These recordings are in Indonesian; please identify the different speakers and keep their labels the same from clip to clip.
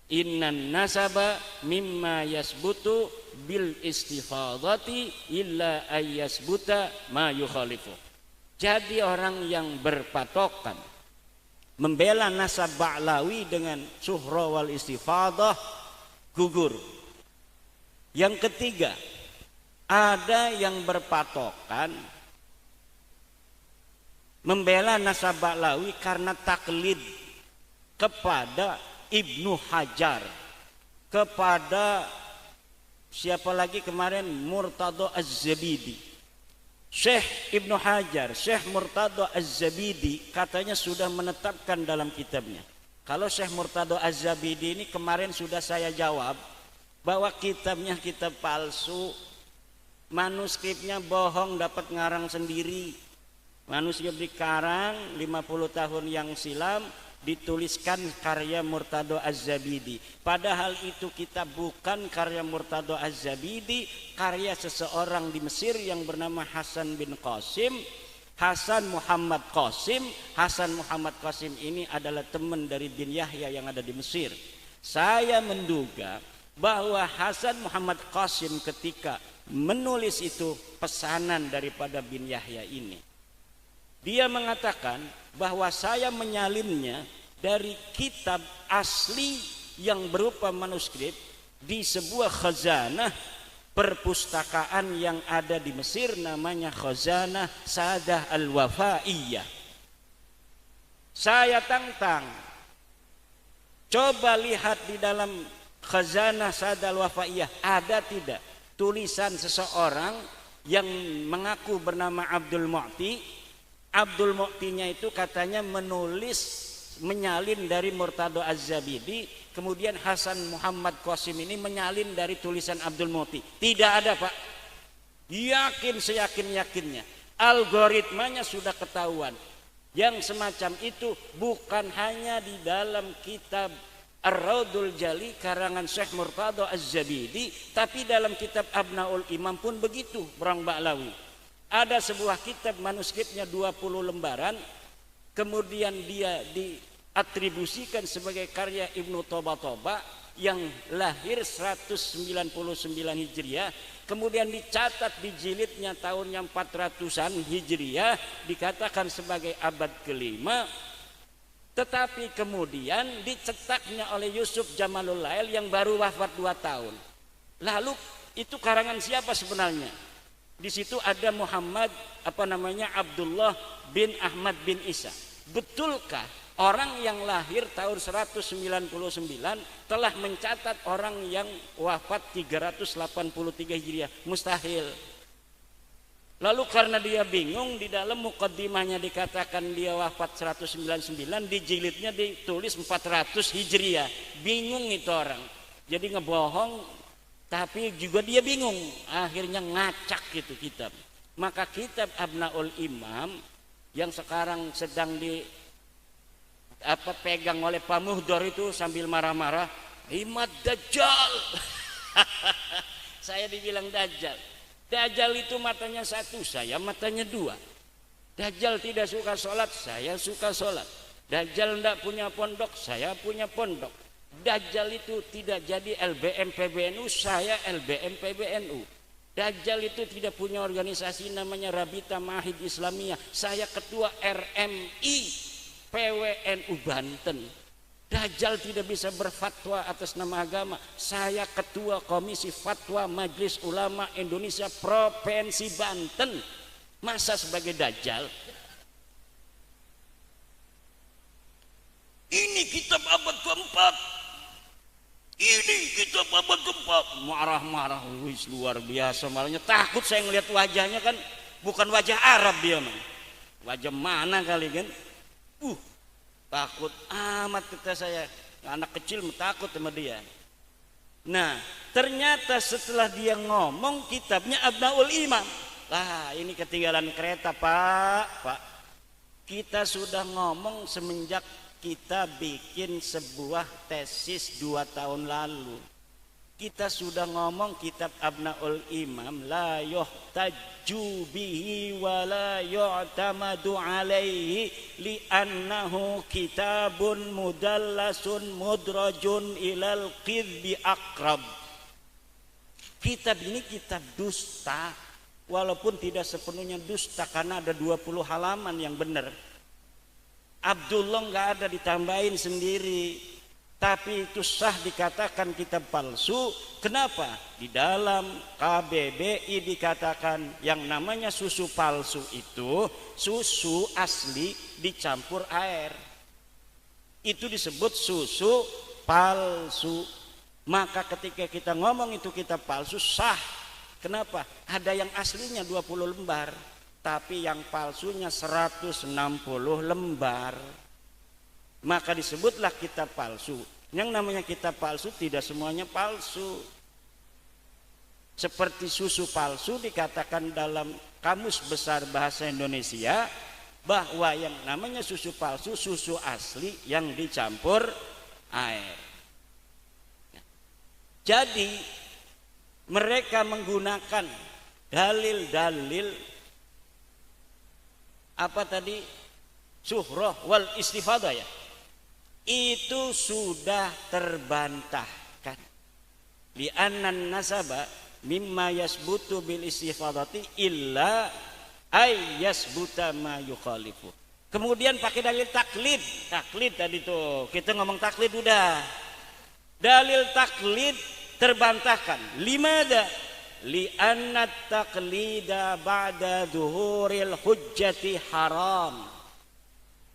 Speaker 1: Innan nasaba mimma yasbutu bil istifadati illa ayyasbuta ma yukhalifu. Jadi orang yang berpatokan membela nasab Ba'lawi dengan suhra wal istifadah gugur. Yang ketiga, ada yang berpatokan membela nasab Ba'lawi karena taklid kepada Ibnu Hajar, kepada siapa lagi kemarin, Murtadha Az-Zabidi. Syekh Ibnu Hajar, Syekh Murtadha Az-Zabidi katanya sudah menetapkan dalam kitabnya. Kalau Syekh Murtadha Az-Zabidi ini kemarin sudah saya jawab bahwa kitabnya kitab palsu, manuskripnya bohong, dapat ngarang sendiri. Manuskrip dikarang 50 tahun yang silam, dituliskan karya Murtadha Az-Zabidi. Padahal itu kitab bukan karya Murtadha Az-Zabidi, karya seseorang di Mesir yang bernama Hasan bin Qasim, Hasan Muhammad Qasim. Hasan Muhammad Qasim ini adalah teman dari bin Yahya yang ada di Mesir. Saya menduga bahwa Hasan Muhammad Qasim ketika menulis itu pesanan daripada bin Yahya ini. Dia mengatakan bahwa saya menyalinnya dari kitab asli yang berupa manuskrip di sebuah khazanah perpustakaan yang ada di Mesir, namanya Khazanah Sadah Al-Wafaiyah. Saya tantang, coba lihat di dalam Khazanah Sadah Al-Wafaiyah ada tidak tulisan seseorang yang mengaku bernama Abdul Mu'ti. Abdul Mu'tinya itu katanya menyalin dari Murtadha Az-Zabidi, kemudian Hasan Muhammad Qasim ini menyalin dari tulisan Abdul Mu'ti. Tidak ada, Pak. Yakin seyakin-yakinnya. Algoritmanya sudah ketahuan. Yang semacam itu bukan hanya di dalam kitab Ar-Raudul Jali karangan Syekh Murtadha Az-Zabidi, tapi dalam kitab Abnaul Imam pun begitu, Orang Ba'lawi. Ada sebuah kitab manuskripnya 20 lembaran, kemudian dia diatribusikan sebagai karya Ibnu Toba yang lahir 199 Hijriah, kemudian dicatat di jilidnya tahun yang 400-an Hijriah, dikatakan sebagai abad kelima, tetapi kemudian dicetaknya oleh Yusuf Jamalul Lail yang baru wafat 2 tahun. Lalu itu karangan siapa sebenarnya? Di situ ada Muhammad Abdullah bin Ahmad bin Isa. Betulkah orang yang lahir tahun 199 telah mencatat orang yang wafat 383 Hijriah? Mustahil. Lalu karena dia bingung, di dalam mukaddimahnya dikatakan dia wafat 199, di jilidnya ditulis 400 Hijriah. Bingung itu orang. Jadi ngebohong, tapi juga dia bingung, akhirnya ngacak gitu kitab. Maka kitab Abnaul Imam yang sekarang sedang pegang oleh Pak Muhdor itu sambil marah-marah, Imad Dajjal. Saya dibilang Dajjal. Dajjal itu matanya satu, saya matanya dua. Dajjal tidak suka sholat, saya suka sholat. Dajjal tidak punya pondok, saya punya pondok. Dajjal itu tidak jadi LBM PBNU, saya LBM PBNU. Dajjal itu tidak punya organisasi namanya Rabita Mahid Islamiyah, saya ketua RMI PWNU Banten. Dajjal tidak bisa berfatwa atas nama agama, saya ketua Komisi Fatwa Majelis Ulama Indonesia Provinsi Banten. Masa sebagai Dajjal? Ini kitab abad keempat. Ini kitab abad keempat. Marah-marah, wis luar biasa. Malahnya takut saya ngelihat wajahnya, kan bukan wajah Arab dia mah. Wajah mana kali kan? Takut amat kata saya. Anak kecil takut sama dia. Nah, ternyata setelah dia ngomong kitabnya Abnaul Imam. Lah, ini ketinggalan kereta, Pak. Kita sudah ngomong semenjak kita bikin sebuah tesis 2 tahun lalu. Kita sudah ngomong kitab Abnaul Imam la yuhtaju bihi wa la yu'tamadu alaihi li'annahu kitabun mudallasun mudrajun ilal qidbi akrab. Kitab ini kitab dusta, walaupun tidak sepenuhnya dusta karena ada 20 halaman yang benar. Abdullah nggak ada ditambahin sendiri. Tapi itu sah dikatakan kitab palsu. Kenapa? Di dalam KBBI dikatakan yang namanya susu palsu itu susu asli dicampur air. Itu disebut susu palsu. Maka ketika kita ngomong itu kitab palsu sah. Kenapa? Ada yang aslinya 20 lembar, tapi yang palsunya 160 lembar. Maka disebutlah kitab palsu. Yang namanya kitab palsu tidak semuanya palsu. Seperti susu palsu dikatakan dalam Kamus Besar Bahasa Indonesia bahwa yang namanya susu palsu susu asli yang dicampur air. Jadi mereka menggunakan dalil-dalil apa tadi? Suhrah wal istifadah ya. Itu sudah terbantahkan. Li'annan nasaba mimma yasbutu bil istifadati illa ay yasbuta ma yukhalifu. Kemudian pakai dalil taklid. Taklid tadi tuh, kita ngomong taklid udah. Dalil taklid terbantahkan. Limada? Li'anna taklida ba'da zuhuril hujjati haram.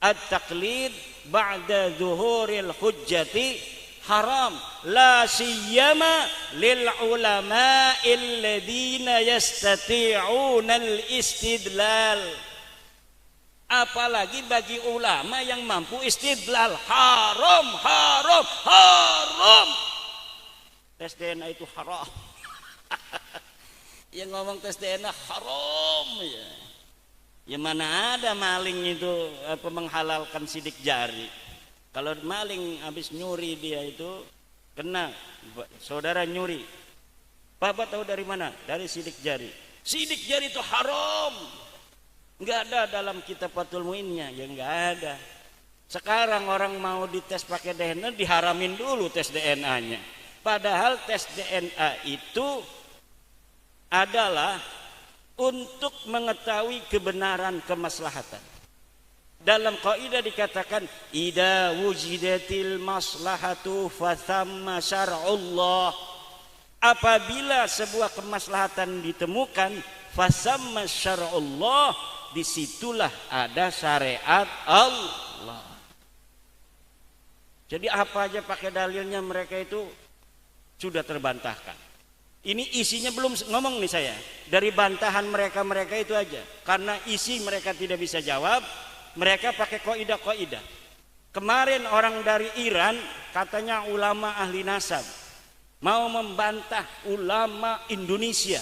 Speaker 1: At-taqlid ba'da zuhuril hujjati haram la siyama lil ulama'il ladina yastati'una al-istidlal. Apalagi bagi ulama yang mampu istidlal. Haram, haram, haram. Tes DNA itu haram. Yang ngomong tes DNA haram ya. Ya mana ada maling itu menghalalkan sidik jari. Kalau maling habis nyuri dia itu kena, saudara nyuri. Bapak tahu dari mana? Dari sidik jari. Sidik jari itu haram. Enggak ada dalam kitab Fathul Muinnya, ya enggak ada. Sekarang orang mau dites pakai DNA diharamin dulu tes DNA-nya. Padahal tes DNA itu adalah untuk mengetahui kebenaran kemaslahatan. Dalam kaidah dikatakan idza wujidatil maslahatu fathamma syar'ullah. Apabila sebuah kemaslahatan ditemukan fathamma syar'ullah, disitulah ada syariat Allah. Jadi apa aja pakai dalilnya mereka itu sudah terbantahkan. Ini isinya belum ngomong nih saya. Dari bantahan mereka itu aja. Karena isi mereka tidak bisa jawab, mereka pakai kaidah-kaidah. Kemarin orang dari Iran katanya ulama ahli nasab mau membantah ulama Indonesia.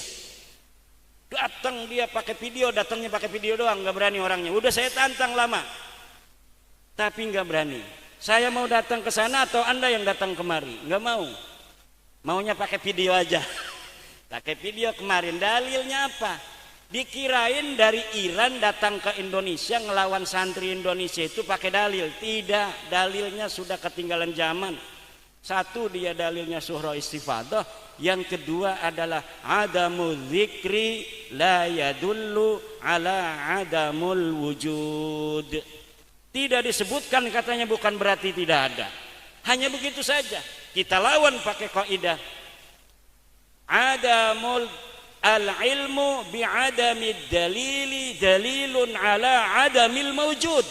Speaker 1: Datang dia pakai video, datangnya pakai video doang, nggak berani orangnya. Udah saya tantang lama, tapi nggak berani. Saya mau datang ke sana atau Anda yang datang kemari? Nggak mau. Maunya pakai video aja. Pakai video kemarin, dalilnya apa? Dikirain dari Iran datang ke Indonesia ngelawan santri Indonesia itu pakai dalil. Tidak, dalilnya sudah ketinggalan zaman. Satu dia dalilnya surah istifadah, yang kedua adalah adamu dzikri la yadullu ala adamul wujud. Tidak disebutkan katanya bukan berarti tidak ada. Hanya begitu saja. Kita lawan pakai kaidah adamul al-ilmu bi'adamid dalili dalilun ala adamil mawjud.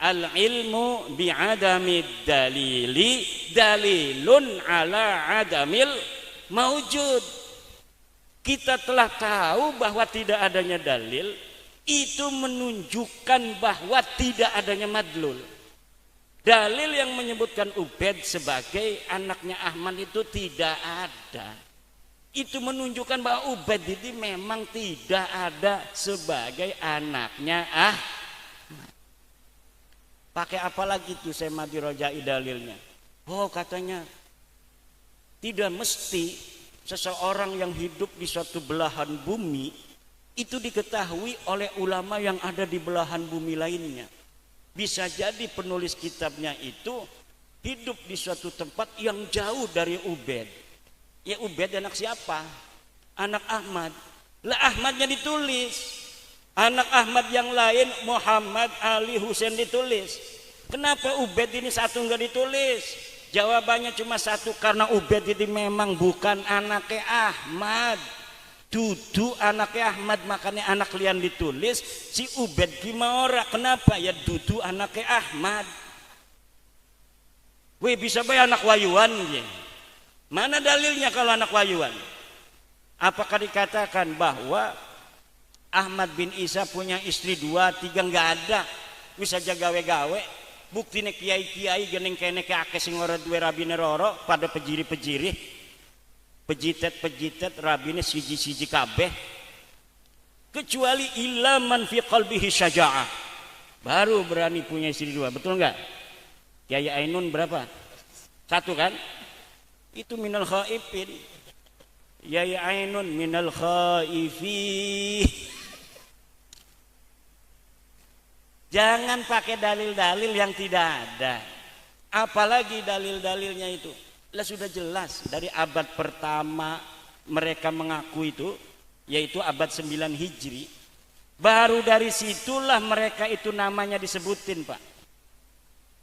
Speaker 1: Al-ilmu bi'adamid dalili dalilun ala adamil mawjud. Kita telah tahu bahwa tidak adanya dalil, itu menunjukkan bahwa tidak adanya madlul. Dalil yang menyebutkan Ubaid sebagai anaknya Ahmad itu tidak ada. Itu menunjukkan bahwa Ubaid itu memang tidak ada sebagai anaknya Ahmad. Pakai apa lagi tuh saya Madi Rojai dalilnya? Oh katanya Tidak mesti seseorang yang hidup di suatu belahan bumi itu diketahui oleh ulama yang ada di belahan bumi lainnya. Bisa jadi penulis kitabnya itu hidup di suatu tempat yang jauh dari Ubed. Ya Ubed anak siapa? Anak Ahmad. Lah Ahmadnya ditulis. Anak Ahmad yang lain Muhammad, Ali, Husain ditulis. Kenapa Ubed ini satu enggak ditulis? Jawabannya cuma satu, karena Ubed itu memang bukan anaknya Ahmad. Dudu anaknya Ahmad, makanya anak lian ditulis. Si Ubed gimana? Kenapa? Ya dudu anaknya Ahmad. Weh bisa bayar anak wayuan ya. Mana dalilnya kalau anak wayuan? Apakah dikatakan bahwa Ahmad bin Isa punya istri 2, 3? Enggak ada. Bisa jaga gawe. Buktine kiai-kiai geneng kene ke akeh sing ora duwe rabine roro pada pejiri-pejiri. Pejitet-pejitet rabine siji-siji kabeh. Kecuali ilaman fi qalbihi syaja'ah. Baru berani punya istri 2, betul enggak? Kiai Ainun berapa? 1 kan? Itu minal khaifin. Kiai Ainun minal khaifin. Jangan pakai dalil-dalil yang tidak ada. Apalagi dalil-dalilnya itu. Lah sudah jelas dari abad pertama mereka mengaku itu, yaitu abad 9 Hijri. Baru dari situlah mereka itu namanya disebutin, Pak.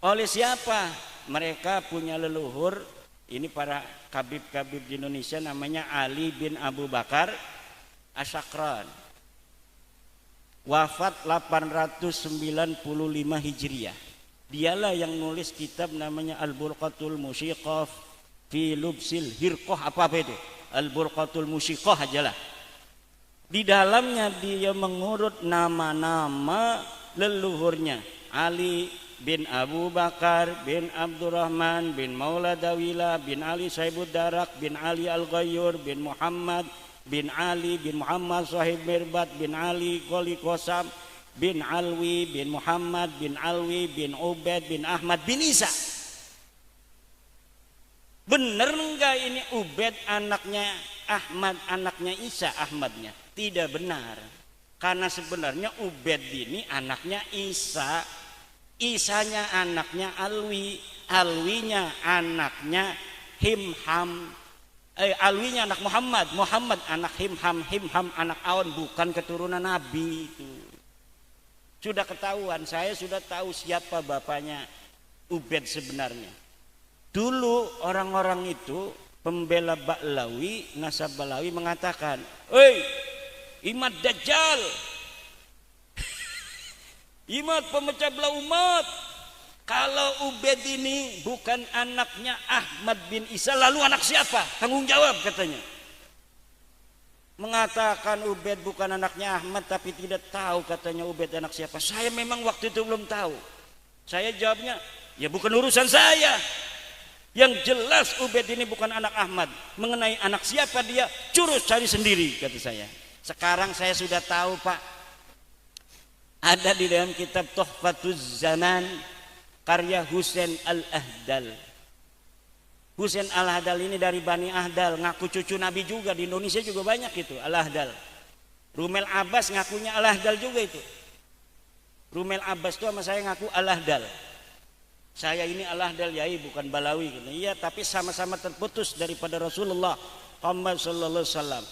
Speaker 1: Oleh siapa? Mereka punya leluhur, ini para kabib-kabib di Indonesia, namanya Ali bin Abu Bakar Asyakran. Wafat 895 Hijriah. Dialah yang nulis kitab namanya Al-Burqatul Musyiqah fi Lubsil Hirqah, apa itu? Al-Burqatul Musyiqah ajalah. Di dalamnya dia mengurut nama-nama leluhurnya. Ali bin Abu Bakar bin Abdurrahman bin Maula Dawila bin Ali Saibud Darak bin Ali Al-Ghayyur bin Muhammad bin Ali bin Muhammad Sahib Mirbat bin Ali Qoli Qasam bin Alwi bin Muhammad bin Alwi bin Ubed bin Ahmad bin Isa. Bener enggak ini Ubed anaknya Ahmad, anaknya Isa Ahmadnya? Tidak benar. Karena sebenarnya Ubed ini anaknya Isa, Isanya anaknya Alwi, Alwinya anaknya Himham, Alwinya anak Muhammad, Muhammad anak Himham, Himham anak Aun, bukan keturunan Nabi itu. Sudah ketahuan, saya sudah tahu siapa bapaknya Ubed sebenarnya. Dulu orang-orang itu pembela Ba'lawi, nasab Ba'lawi mengatakan, "Hei, Imad Dajjal, Imad pemecah belah umat. Kalau Ubed ini bukan anaknya Ahmad bin Isa, lalu anak siapa? Tanggung jawab," katanya. Mengatakan Ubed bukan anaknya Ahmad, tapi tidak tahu katanya Ubed anak siapa. Saya memang waktu itu belum tahu. Saya jawabnya, ya bukan urusan saya. Yang jelas Ubed ini bukan anak Ahmad. Mengenai anak siapa dia, curus cari sendiri, kata saya. Sekarang saya sudah tahu, Pak. Ada di dalam kitab Tuhfatuz Zaman karya Husain Al-Ahdal. Husain Al-Ahdal ini dari Bani Ahdal, ngaku cucu Nabi juga. Di Indonesia juga banyak itu Al-Ahdal. Rumel Abbas ngakunya Al-Ahdal juga itu. Rumel Abbas itu sama saya ngaku Al-Ahdal. Saya ini Al-Ahdal yai, bukan Balawi. Iya, tapi sama-sama terputus daripada Rasulullah Muhammad sallallahu alaihi wasallam.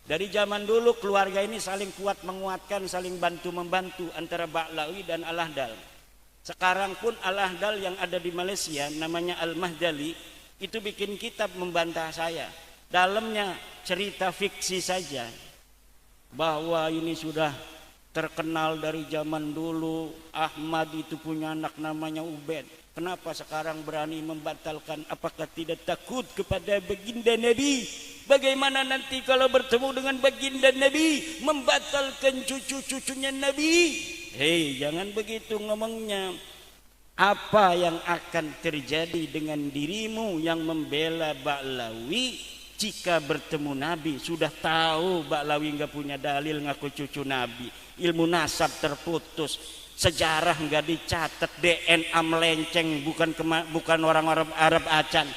Speaker 1: Dari zaman dulu keluarga ini saling kuat menguatkan, saling bantu-membantu antara Ba'lawi dan Al-Ahdal. Sekarang pun Al-Ahdal yang ada di Malaysia namanya Al-Mahdali itu bikin kitab membantah saya. Dalamnya cerita fiksi saja bahwa ini sudah terkenal dari zaman dulu. Ahmad itu punya anak namanya Ubed. Kenapa sekarang berani membatalkan? Apakah tidak takut kepada baginda Nabi? Bagaimana nanti kalau bertemu dengan baginda Nabi membatalkan cucu-cucunya Nabi? Hei, jangan begitu ngomongnya. Apa yang akan terjadi dengan dirimu yang membela Ba'lawi jika bertemu Nabi? Sudah tahu Ba'lawi enggak punya dalil ngaku cucu Nabi. Ilmu nasab terputus, sejarah enggak dicatat, DNA melenceng, bukan orang-orang Arab acan.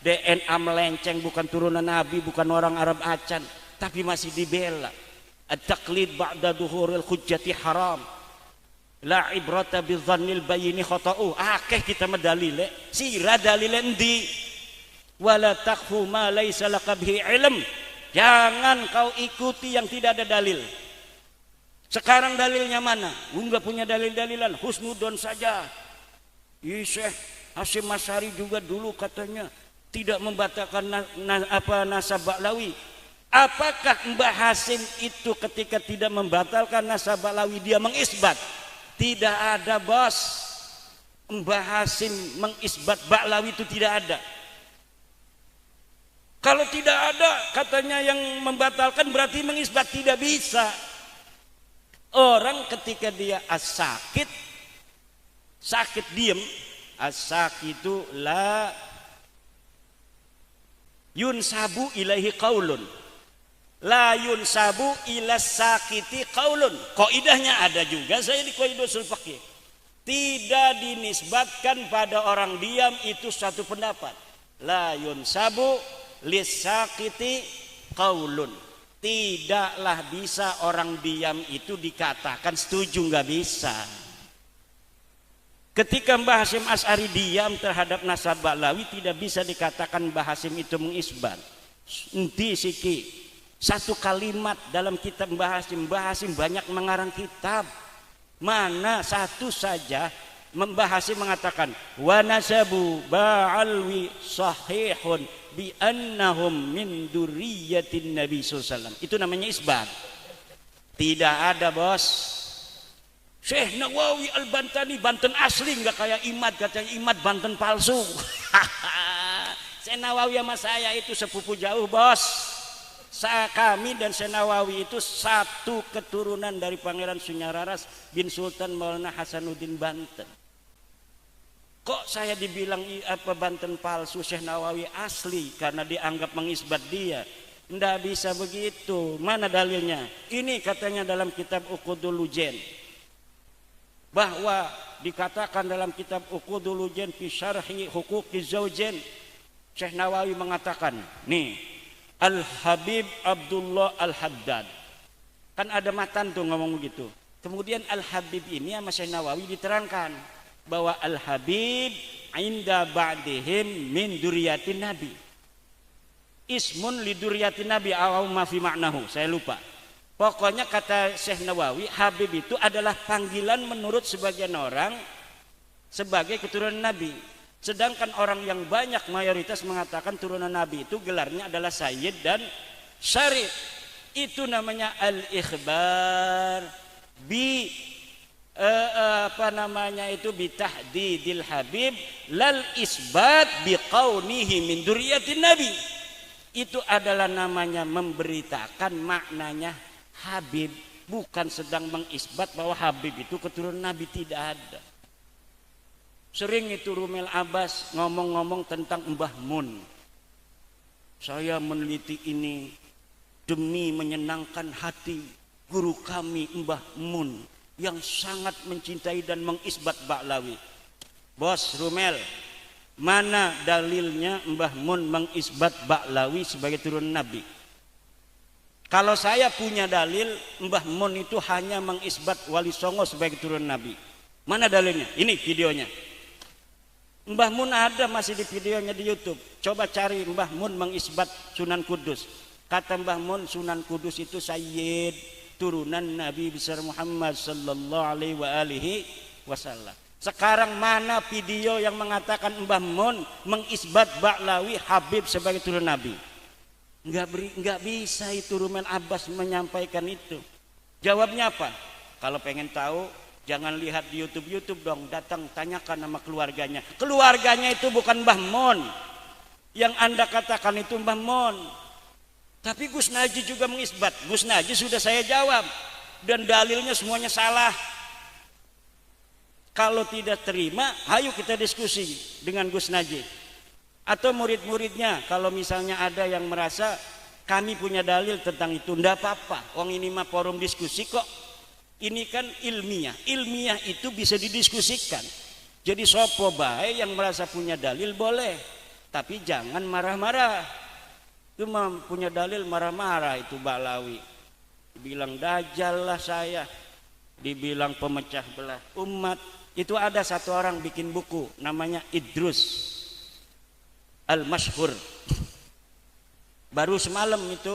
Speaker 1: DNA melenceng, bukan turunan Nabi, bukan orang Arab acan, tapi masih dibela. At-taqlid ba'da duhuril hujjati haram. La ibrata bidzannil bayini khata'u. Akeh kita medalile, sira dalile endi? Wala taqfu ma laisa laka bihi ilm. Jangan kau ikuti yang tidak ada dalil. Sekarang dalilnya mana? Enggak punya dalil-dalilan, husnudon saja. Syekh Hasyim Asy'ari juga dulu katanya tidak membatalkan nasab Ba'lawi. Apakah Mbah Hasim itu ketika tidak membatalkan nasab Ba'lawi dia mengisbat? Tidak ada, bos. Mbah Hasim mengisbat Ba'lawi itu tidak ada. Kalau tidak ada katanya yang membatalkan berarti mengisbat, tidak bisa. Orang ketika dia as-sakit, sakit diem, as-sakitu la yunsabu ilaihi qaulun, la yunsabu ila sakiti qaulun. Qaidahnya ada juga saya di Qaidah Ushul Fiqh. Tidak dinisbatkan pada orang diam itu satu pendapat. La yunsabu lisakiti qaulun. Tidaklah bisa orang diam itu dikatakan setuju, nggak bisa. Ketika Mbah Hasyim Asy'ari diam terhadap nasab Ba'lawi, tidak bisa dikatakan Mbah Hasyim itu mengisbat. Enti siki satu kalimat dalam kitab Mbah Hasyim banyak mengarang kitab. Mana satu saja Mbah Hasyim mengatakan wa nasabu ba'alwi sahihun bi annahum min dzurriyyatin Nabi sallallahu alaihi wasallam. Itu namanya isbat. Tidak ada, bos. Syekh Nawawi Al-Bantani Banten asli, nggak kayak Imad, katanya Imad Banten palsu. Syekh Nawawi sama saya itu sepupu jauh, bos. Kami dan Syekh Nawawi itu satu keturunan dari Pangeran Sunyararas bin Sultan Maulana Hasanuddin Banten. Kok saya dibilang Banten palsu, Syekh Nawawi asli karena dianggap mengisbat dia? Nggak bisa begitu. Mana dalilnya? Ini katanya dalam kitab Uqudul Lujen, bahwa dikatakan dalam kitab Uqudul Lujen fi syarhi huquqiz zaujain, Syekh Nawawi mengatakan, nih, Al-Habib Abdullah Al-Haddad. Kan ada matan tuh ngomong begitu. Kemudian Al-Habib ini sama Syekh Nawawi diterangkan bahwa Al-Habib inda ba'dihim min duriyatin Nabi. Ismun li duriyatin Nabi aw ma fi ma'nahu, saya lupa. Pokoknya kata Syekh Nawawi, Habib itu adalah panggilan menurut sebagian orang sebagai keturunan Nabi. Sedangkan orang yang banyak mayoritas mengatakan turunan Nabi itu gelarnya adalah Sayyid dan Syarif. Itu namanya al-ikhbar bi bitahdidil Habib lal isbat biqaunihi min dzurriyyatin Nabi. Itu adalah namanya memberitakan maknanya Habib, bukan sedang mengisbat bahwa Habib itu keturunan Nabi, tidak ada. Sering itu Rumel Abbas ngomong-ngomong tentang Mbah Mun. Saya meneliti ini demi menyenangkan hati guru kami Mbah Mun yang sangat mencintai dan mengisbat Ba'lawi. Bos Rumel, mana dalilnya Mbah Mun mengisbat Ba'lawi sebagai turunan Nabi? Kalau saya punya dalil Mbah Mun itu hanya mengisbat Wali Songo sebagai turunan Nabi. Mana dalilnya? Ini videonya. Mbah Mun ada masih di videonya di YouTube. Coba cari Mbah Mun mengisbat Sunan Kudus. Kata Mbah Mun, Sunan Kudus itu Sayyid, turunan Nabi besar Muhammad sallallahu alaihi wasallam. Sekarang mana video yang mengatakan Mbah Mun mengisbat Ba'lawi Habib sebagai turunan Nabi? Enggak bisa itu Rumel Abbas menyampaikan itu. Jawabnya apa? Kalau pengen tahu jangan lihat di YouTube dong, datang tanyakan nama keluarganya. Keluarganya itu bukan Mbah Mun. Yang Anda katakan itu Mbah Mun. Tapi Gus Naji juga mengisbat. Gus Naji sudah saya jawab dan dalilnya semuanya salah. Kalau tidak terima, ayo kita diskusi dengan Gus Naji atau murid-muridnya. Kalau misalnya ada yang merasa kami punya dalil tentang itu, ndak apa-apa. Wong ini mah forum diskusi kok. Ini kan ilmiah. Ilmiah itu bisa didiskusikan. Jadi sopo bae yang merasa punya dalil boleh. Tapi jangan marah-marah. Itu punya dalil marah-marah itu Ba'lawi. Dibilang dajjal lah saya, dibilang pemecah belah umat. Itu ada satu orang bikin buku namanya Idrus Al-Mashhur. Baru semalam itu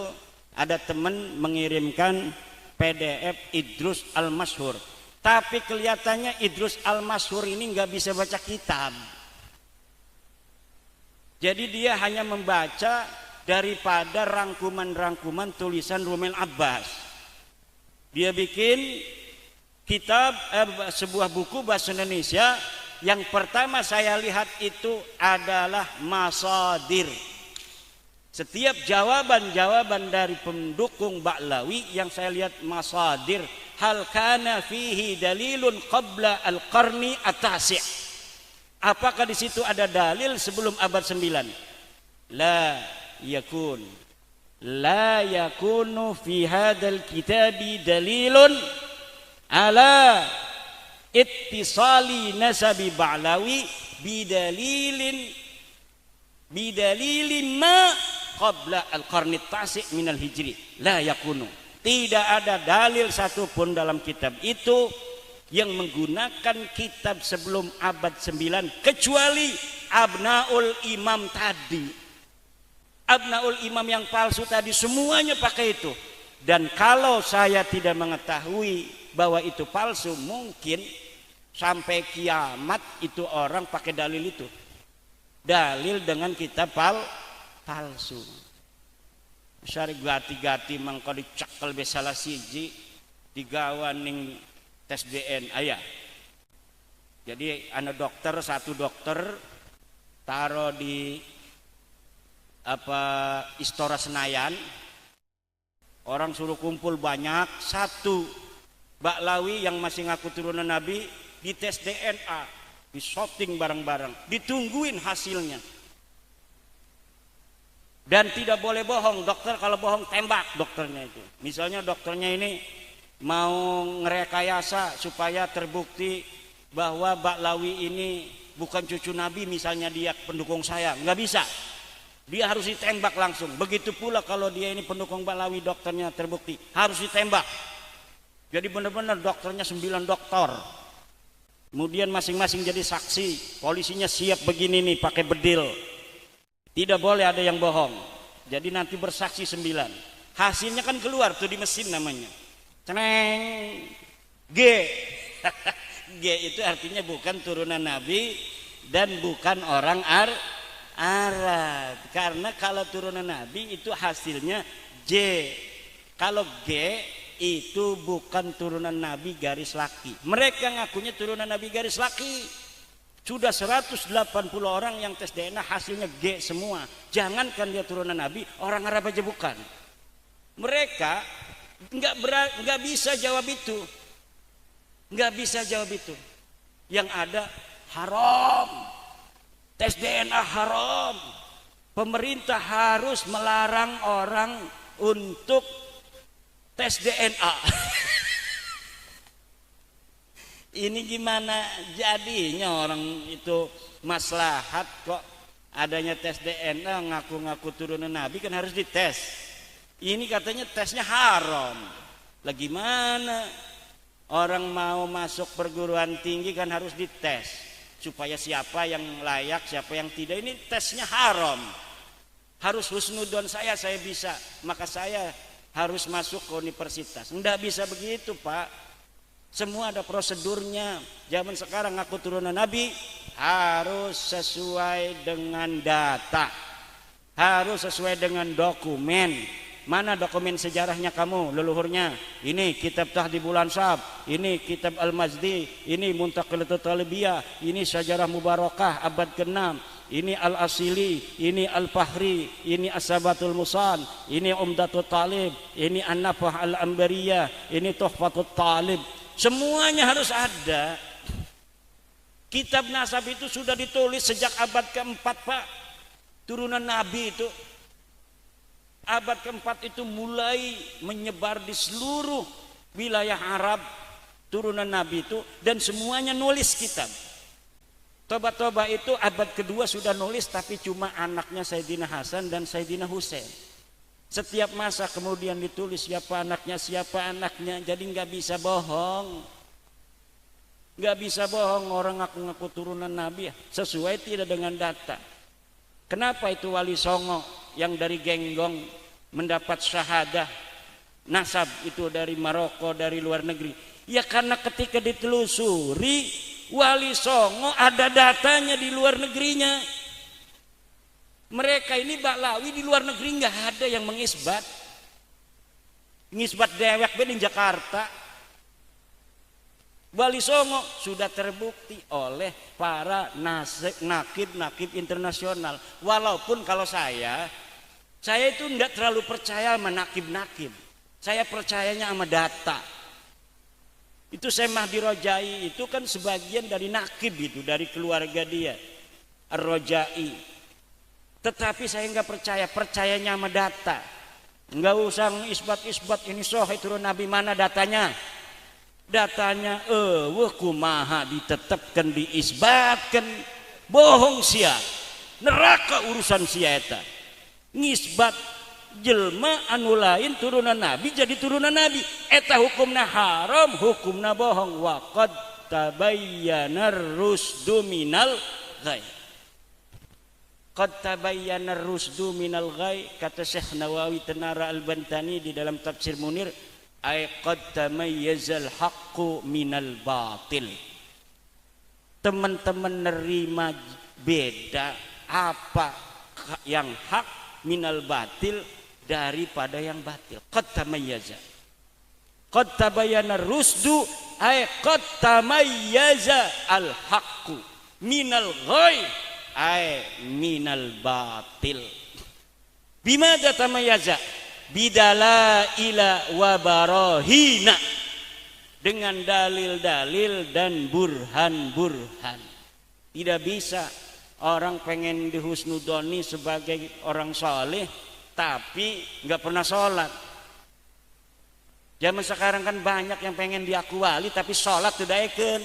Speaker 1: ada teman mengirimkan PDF Idrus Al-Mashhur. Tapi kelihatannya Idrus Al-Mashhur ini nggak bisa baca kitab. Jadi dia hanya membaca daripada rangkuman-rangkuman tulisan Rumel Abbas. Dia bikin kitab sebuah buku bahasa Indonesia. Yang pertama saya lihat itu adalah masadir. Setiap jawaban-jawaban dari pendukung Ba'lawi yang saya lihat masadir. Hal kana fihi dalilun qabla al-qarni at-tasi'. Apakah di situ ada dalil sebelum abad 9? La yakun. La yakunu fi hadzal kitabi dalilun ala ittisali nasabi Ba'lawi bidalilin ma qabla al-qarni at-tasi' minal hijri. La yakunu. Tidak ada dalil satupun dalam kitab itu yang menggunakan kitab sebelum abad 9 kecuali Abnaul Imam tadi. Abnaul Imam yang palsu tadi semuanya pakai itu. Dan kalau saya tidak mengetahui bahwa itu palsu, mungkin sampai kiamat itu orang pakai dalil itu. Dalil dengan kitab palsu. Syari gati-gati mangko dicekel be salah siji digawan ning tes DNA ya. Jadi ana dokter, satu dokter taruh di Istora Senayan. Orang suruh kumpul banyak, satu Ba'lawi yang masih ngaku turunan Nabi di tes DNA, di shooting bareng-bareng, ditungguin hasilnya. Dan tidak boleh bohong, dokter kalau bohong tembak dokternya itu. Misalnya dokternya ini mau ngerekayasa supaya terbukti bahwa Ba'lawi ini bukan cucu Nabi, misalnya dia pendukung saya, nggak bisa. Dia harus ditembak langsung. Begitu pula kalau dia ini pendukung Ba'lawi, dokternya terbukti, harus ditembak. Jadi benar-benar dokternya 9 dokter. Kemudian masing-masing jadi saksi, polisinya siap begini nih pakai bedil. Tidak boleh ada yang bohong. Jadi nanti bersaksi 9. Hasilnya kan keluar tuh di mesin namanya. Ceneng. G. G itu artinya bukan turunan Nabi dan bukan orang Arab. Karena kalau turunan Nabi itu hasilnya J. Kalau G itu bukan turunan Nabi garis laki. Mereka ngakunya turunan Nabi garis laki. Sudah 180 orang yang tes DNA hasilnya G semua. Jangankan dia turunan Nabi, orang Arab aja bukan. Mereka nggak bisa jawab itu. Nggak bisa jawab itu. Yang ada haram. Tes DNA haram. Pemerintah harus melarang orang untuk tes DNA. Ini gimana jadinya orang itu maslahat kok adanya tes DNA ngaku-ngaku turunan Nabi kan harus dites. Ini katanya tesnya haram. Lah gimana? Orang mau masuk perguruan tinggi kan harus dites supaya siapa yang layak, siapa yang tidak. Ini tesnya haram. Harus husnudon saya bisa, maka saya harus masuk ke universitas. Enggak bisa begitu, Pak. Semua ada prosedurnya. Zaman sekarang ngaku turunan Nabi harus sesuai dengan data, harus sesuai dengan dokumen. Mana dokumen sejarahnya kamu, leluhurnya? Ini kitab Tahdhibul Ansab, ini kitab Al-Mazdi, ini Muntaqilatul Talibiyah, ini Syajarah Mubarakah abad ke-6, ini Al-Asili, ini Al-Fahri, ini As-Sabatul Musan, ini Umdatul Talib, ini An-Nafah Al-Ambariyah, ini Tuhfatul Talib. Semuanya harus ada. Kitab nasab itu sudah ditulis sejak abad ke-4, Pak. Turunan Nabi itu. Abad ke-4 itu mulai menyebar di seluruh wilayah Arab turunan Nabi itu, dan semuanya nulis kitab. Toba-toba itu abad kedua sudah nulis, tapi cuma anaknya Sayyidina Hasan dan Sayyidina Husain. Setiap masa kemudian ditulis siapa anaknya, jadi nggak bisa bohong. Nggak bisa bohong orang ngaku-ngaku turunan Nabi ya, sesuai tidak dengan data. Kenapa itu Wali Songo yang dari Genggong mendapat syahadah nasab itu dari Maroko, dari luar negeri? Ya karena ketika ditelusuri Wali Songo ada datanya di luar negerinya. Mereka ini Baklawi di luar negeri nggak ada yang mengisbat. Ngisbat dewek di Jakarta. Wali Songo sudah terbukti oleh para nakib internasional. Walaupun kalau saya itu tidak terlalu percaya sama nakib. Saya percayanya sama data. Itu Syekh Mahdi Rojai itu kan sebagian dari nakib itu, dari keluarga dia Ar-Rojai. Tetapi saya nggak percayanya sama data. Nggak usah isbat ini sahih turun Nabi, mana datanya? Datanya kumaha ditetapkan, diisbatkan, bohong sia, neraka urusan sia eta. Ngisbat jelma anu lain turunan Nabi jadi turunan Nabi, eta hukumna haram, hukumna bohong. Wa qad tabayyana rusdu minal ghai. Qad tabayyana rusdu minal ghai, kata Syekh Nawawi Tenara Al-Bantani di dalam tafsir Munir, ay qad tamayyazal haqqu minal batil. Teman-teman nerima beda apa yang hak minal batil daripada yang batil. Qad tamayyaza. Qad tabayyana rusdu ay qad tamayyaza al haqqu minal ghai ay minal batil. Bimada tamayyaza? Bidalaila wa barahina, dengan dalil-dalil dan burhan-burhan. Tidak bisa orang pengen dihusnudoni sebagai orang soleh tapi nggak pernah sholat. Zaman sekarang kan banyak yang pengen diaku wali tapi sholat tidak eken.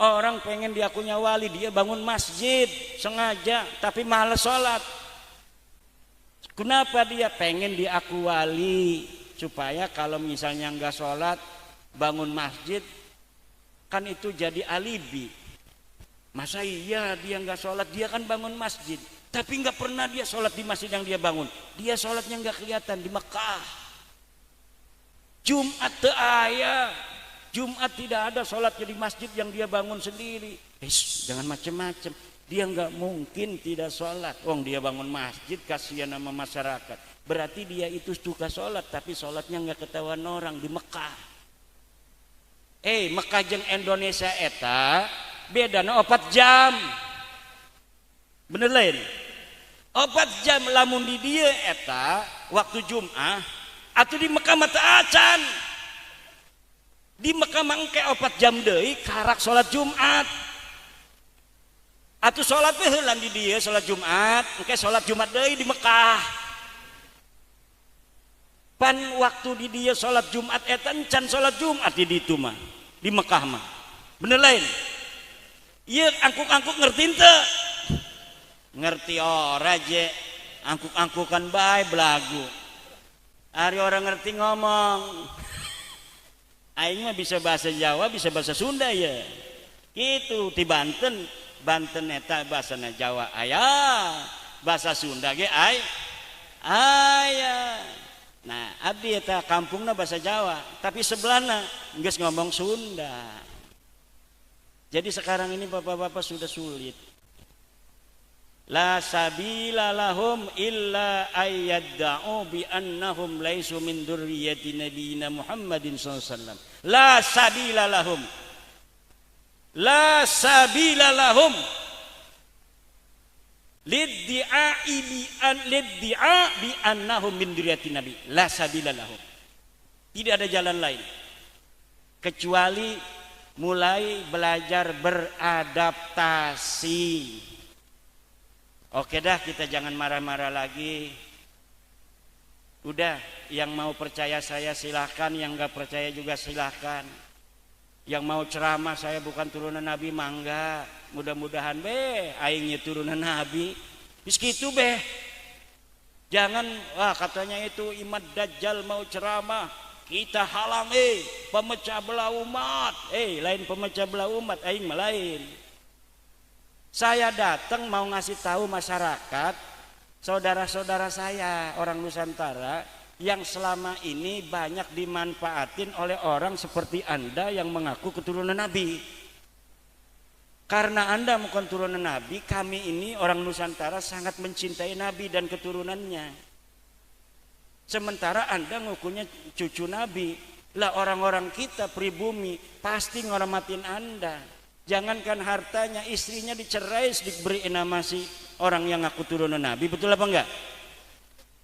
Speaker 1: Orang pengen diakunya wali, dia bangun masjid sengaja tapi malas sholat. Kenapa dia pengen diaku wali? Supaya kalau misalnya nggak sholat bangun masjid kan itu jadi alibi. Masa iya dia nggak sholat, dia kan bangun masjid tapi nggak pernah dia sholat di masjid yang dia bangun. Dia sholatnya nggak kelihatan di Mekah. Jumat aya, Jumat tidak ada sholatnya di masjid yang dia bangun sendiri. Jangan macem-macem. Dia nggak mungkin tidak sholat. Dia bangun masjid, kasihan sama masyarakat. Berarti dia itu suka sholat, tapi sholatnya nggak ketahuan orang di Mekah. Mekah jeung Indonesia eta beda 4 jam. Bener lain. 4 jam lamun di dia eta waktu Jum'ah atau di Mekah mata acan. Di Mekah mangke 4 jam deui karak sholat Jumat. Atuh sholat heula di dia sholat Jumat, engke sholat Jumat deui di Mekah. Pan waktu di dia sholat Jumat eta encan sholat Jumat di ditu mah, di Mekah mah. Bener lain. Ieu angkuk-angkuk ngerti teu? Ngerti ora je, angkuk-angkukan bae belagu. Ari orang ngerti ngomong. Aing mah bisa bahasa Jawa, bisa bahasa Sunda ya. Kitu di Banten. Banten eta bahasana Jawa aya, bahasa Sunda ge aya. Nah, abdi eta kampungna bahasa Jawa, tapi sebelahna geus ngomong Sunda. Jadi sekarang ini bapak-bapak sudah sulit. La sabila lahum illa ayyadda'u bi annahum laisu min dzurriyyati nabiyina Muhammadin sallallahu alaihi wasallam. La sabila lahum. La sabila lahum liddi'a bi annahum min dzurriyyati nabi. La sabila lahum. Tidak ada jalan lain kecuali mulai belajar beradaptasi. Oke dah, kita jangan marah-marah lagi. Udah, yang mau percaya saya silahkan, yang gak percaya juga silahkan. Yang mau ceramah saya bukan turunan Nabi mangga, mudah-mudahan aingnya turunan Nabi. Bis kitu Jangan katanya itu Imam Dajjal mau ceramah, kita halang pemecah belah umat. Lain pemecah belah umat, aing lain. Saya datang mau ngasih tahu masyarakat, saudara-saudara saya orang Nusantara yang selama ini banyak dimanfaatin oleh orang seperti Anda yang mengaku keturunan Nabi. Karena Anda bukan keturunan Nabi, kami ini orang Nusantara sangat mencintai Nabi dan keturunannya. Sementara Anda ngukunya cucu Nabi. Lah orang-orang kita pribumi pasti ngormatin Anda. Jangankan hartanya, istrinya dicerai diberi nama si orang yang ngaku turunan Nabi. Betul apa enggak?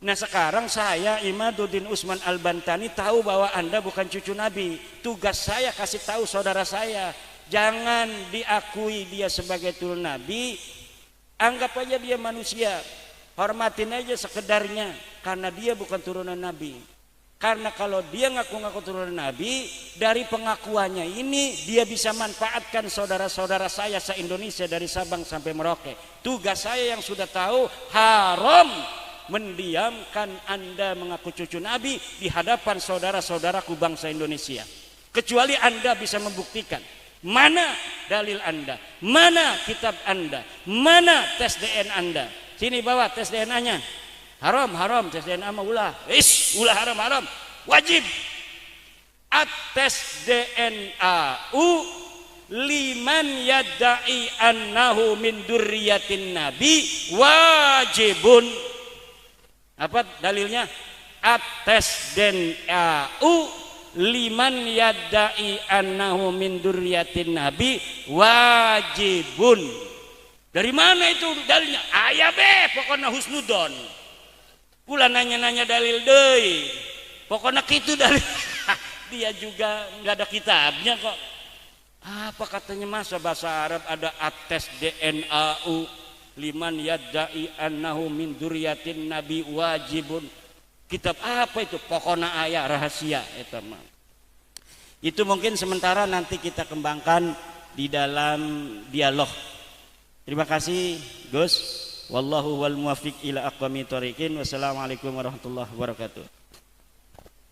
Speaker 1: Nah sekarang saya Imaduddin Usman Al-Bantani tahu bahwa Anda bukan cucu Nabi. Tugas saya kasih tahu saudara saya, jangan diakui dia sebagai turun Nabi. Anggap aja dia manusia, hormatin aja sekedarnya, karena dia bukan turunan Nabi. Karena kalau dia ngaku-ngaku turunan Nabi, dari pengakuannya ini dia bisa manfaatkan saudara-saudara saya se-Indonesia dari Sabang sampai Merauke. Tugas saya yang sudah tahu, haram mendiamkan Anda mengaku cucu Nabi di hadapan saudara-saudaraku bangsa Indonesia. Kecuali Anda bisa membuktikan mana dalil Anda, mana kitab Anda, mana tes DNA Anda. Sini bawa tes DNA-nya. Haram tes DNA mah ulah haram wajib. Tes DNA liman yadda'i annahu min dzurriyyatin nabi wajibun. Apa dalilnya? Tes DNA liman yadda'i annahu min dzurriyyatin nabi wajibun. Dari mana itu dalilnya? Aya pokoknya husnudon. Pula nanya-nanya dalil deui. Pokoknya kitu dalil. Dia juga nggak ada kitabnya kok. Apa katanya masa bahasa Arab ada ates DNA liman yadda'i annahu min dzurriyyatin nabi wajibun. Kitab apa itu? Pokoknya ayat rahasia itu mah. Itu mungkin sementara nanti kita kembangkan di dalam dialog. Terima kasih Gus. Wallahu wal muwaffiq ila aqwamit thoriqin. Wassalamualaikum warahmatullahi wabarakatuh.